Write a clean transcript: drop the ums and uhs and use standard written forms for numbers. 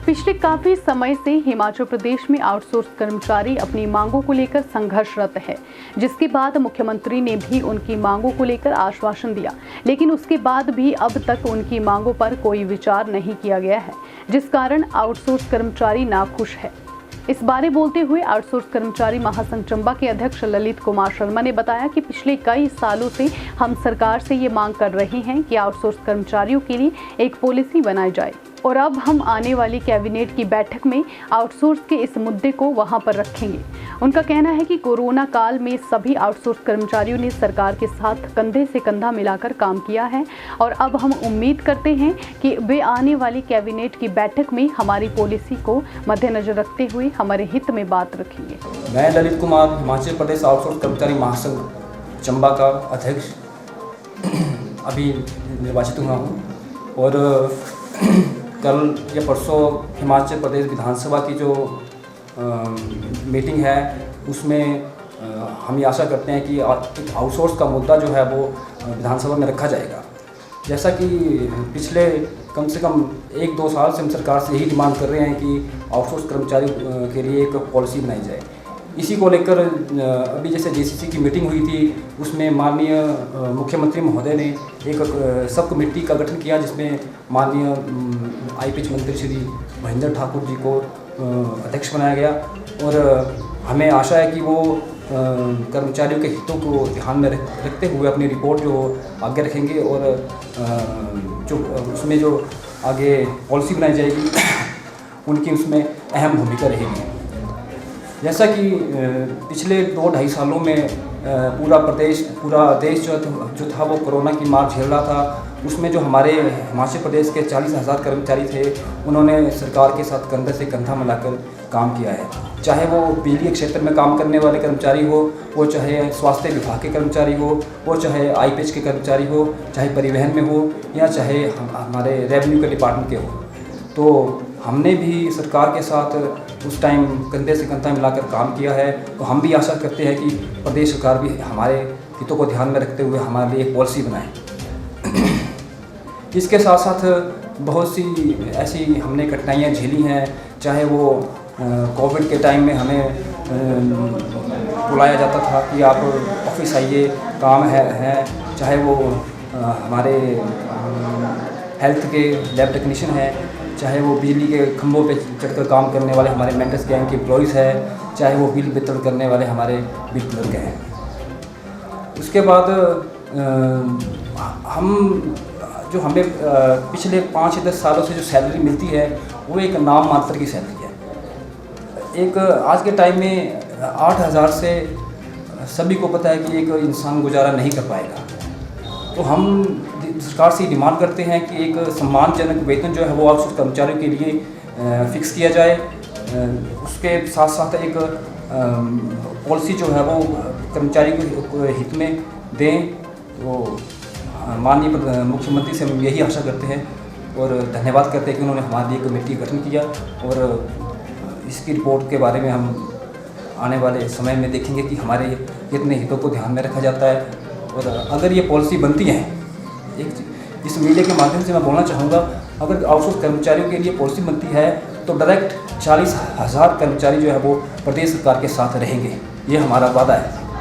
पिछले काफी समय से हिमाचल प्रदेश में आउटसोर्स कर्मचारी अपनी मांगों को लेकर संघर्षरत है, जिसके बाद मुख्यमंत्री ने भी उनकी मांगों को लेकर आश्वासन दिया, लेकिन उसके बाद भी अब तक उनकी मांगों पर कोई विचार नहीं किया गया है, जिस कारण आउटसोर्स कर्मचारी नाखुश है। इस बारे बोलते हुए आउटसोर्स कर्मचारी महासंघ चंबा के अध्यक्ष ललित कुमार शर्मा ने बताया कि पिछले कई सालों से हम सरकार से ये मांग कर रहे हैं कि आउटसोर्स कर्मचारियों के लिए एक पॉलिसी बनाई जाए और अब हम आने वाली कैबिनेट की बैठक में आउटसोर्स के इस मुद्दे को वहां पर रखेंगे। उनका कहना है कि कोरोना काल में सभी आउटसोर्स कर्मचारियों ने सरकार के साथ कंधे से कंधा मिलाकर काम किया है और अब हम उम्मीद करते हैं कि वे आने वाली कैबिनेट की बैठक में हमारी पॉलिसी को मद्देनजर रखते हुए हमारे हित में बात रखेंगे। मैं ललित कुमार हिमाचल प्रदेश आउटसोर्स कर्मचारी महासंघ चंबा का अध्यक्ष अभी निर्वाचित हुआ हूँ और कल या परसों हिमाचल प्रदेश विधानसभा की जो मीटिंग है उसमें हम ये आशा करते हैं कि एक आउटसोर्स का मुद्दा जो है वो विधानसभा में रखा जाएगा। जैसा कि पिछले कम से कम 1-2 साल से हम सरकार से यही डिमांड कर रहे हैं कि आउटसोर्स कर्मचारी के लिए एक पॉलिसी बनाई जाए। इसी को लेकर अभी जैसे जेसीसी की मीटिंग हुई थी उसमें माननीय मुख्यमंत्री महोदय ने एक सब कमेटी का गठन किया, जिसमें माननीय आईपीएच मंत्री श्री महेंद्र ठाकुर जी को अध्यक्ष बनाया गया और हमें आशा है कि वो कर्मचारियों के हितों को ध्यान में रखते हुए अपनी रिपोर्ट जो आगे रखेंगे और जो उसमें जो आगे पॉलिसी बनाई जाएगी उनकी उसमें अहम भूमिका रहेगी। जैसा कि पिछले 2-2.5 सालों में पूरा देश जो था वो कोरोना की मार झेल रहा था, उसमें जो हमारे हिमाचल प्रदेश के 40,000 कर्मचारी थे उन्होंने सरकार के साथ कंधे से कंधा मिलाकर काम किया है। चाहे वो बिजली के क्षेत्र में काम करने वाले कर्मचारी हो, वो चाहे स्वास्थ्य विभाग के कर्मचारी हो, वो चाहे आईपीएच के कर्मचारी हो, चाहे परिवहन में हो या चाहे हमारे रेवेन्यू के डिपार्टमेंट के हो। तो हमने भी सरकार के साथ उस टाइम कंधे से कंधा मिलाकर काम किया है। तो हम भी आशा करते हैं कि प्रदेश सरकार भी हमारे हितों को ध्यान में रखते हुए हमारे लिए एक पॉलिसी बनाए। इसके साथ साथ बहुत सी ऐसी हमने कठिनाइयाँ झेली हैं, चाहे वो कोविड के टाइम में हमें बुलाया जाता था कि आप ऑफिस आइए, काम है, चाहे वो हमारे हेल्थ के लैब टेक्नीशियन हैं, चाहे वो बिजली के खंभों पे चढ़कर काम करने वाले हमारे मेंटेनेंस गैंग के एम्प्लॉइज़ हैं, चाहे वो बिल वितरण करने वाले हमारे बिल क्लर्क हैं। उसके बाद हमें पिछले 5 या 10 सालों से जो सैलरी मिलती है वो एक नाम मात्र की सैलरी है। एक आज के टाइम में 8,000 से सभी को पता है कि एक इंसान गुजारा नहीं कर पाएगा। तो हम सरकार से डिमांड करते हैं कि एक सम्मानजनक वेतन जो है वो आउटसोर्स कर्मचारियों के लिए फिक्स किया जाए। उसके साथ साथ एक पॉलिसी जो है वो कर्मचारी के हित में दें। तो माननीय मुख्यमंत्री से हम यही आशा करते हैं और धन्यवाद करते हैं कि उन्होंने हमारे लिए कमेटी गठन किया और इसकी रिपोर्ट के बारे में हम आने वाले समय में देखेंगे कि हमारे कितने हितों को ध्यान में रखा जाता है। और अगर ये पॉलिसी बनती है, एक इस मीडिया के माध्यम से मैं बोलना चाहूँगा, अगर आउटसोर्स कर्मचारियों के लिए पॉलिसी बनती है तो डायरेक्ट 40,000 कर्मचारी जो है वो प्रदेश सरकार के साथ रहेंगे। ये हमारा वादा है।